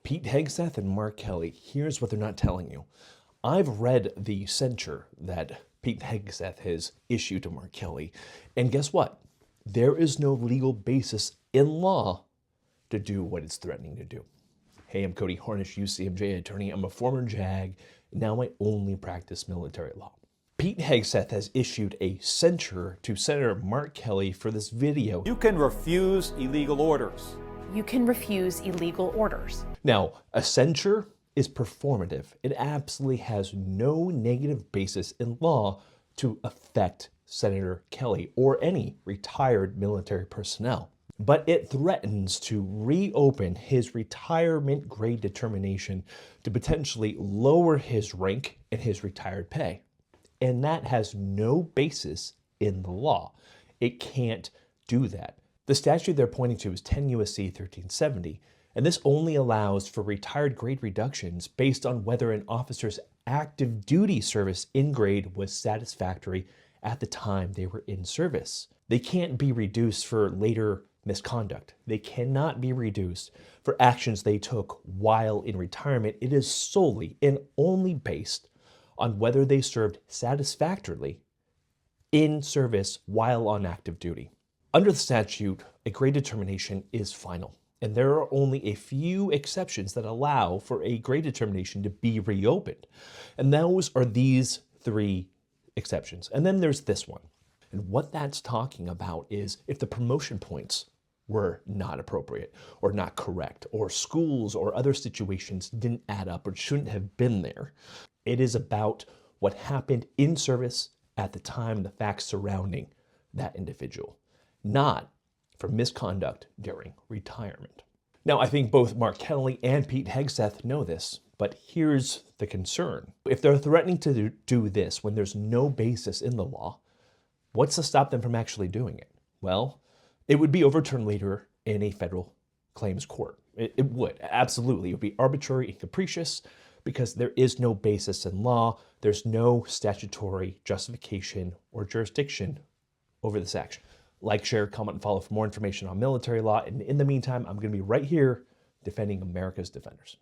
Pete Hegseth and Mark Kelly, here's what they're not telling you. I've read the censure that Pete Hegseth has issued to Mark Kelly, and guess what? There is no legal basis in law to do what it's threatening to do. Hey, I'm Cody Harnish, UCMJ attorney. I'm a former JAG, and now I only practice military law. Pete Hegseth has issued a censure to Senator Mark Kelly for this video. You can refuse illegal orders. You can refuse illegal orders. Now, a censure is performative. It absolutely has no negative basis in law to affect Senator Kelly or any retired military personnel. But it threatens to reopen his retirement grade determination to potentially lower his rank and his retired pay. And that has no basis in the law. It can't do that. The statute they're pointing to is 10 U.S.C. 1370, and this only allows for retired grade reductions based on whether an officer's active duty service in grade was satisfactory at the time they were in service. They can't be reduced for later misconduct. They cannot be reduced for actions they took while in retirement. It is solely and only based on whether they served satisfactorily in service while on active duty. Under the statute, a grade determination is final, and there are only a few exceptions that allow for a grade determination to be reopened. And those are these three exceptions. And then there's this one. And what that's talking about is if the promotion points were not appropriate or not correct, or schools or other situations didn't add up or shouldn't have been there. It is about what happened in service at the time, the facts surrounding that individual, not for misconduct during retirement. Now, I think both Mark Kelly and Pete Hegseth know this, but here's the concern. If they're threatening to do this when there's no basis in the law, what's to stop them from actually doing it? Well, it would be overturned later in a federal claims court. It would, absolutely. It would be arbitrary and capricious because there is no basis in law. There's no statutory justification or jurisdiction over this action. Like, share, comment, and follow for more information on military law. And in the meantime, I'm going to be right here defending America's defenders.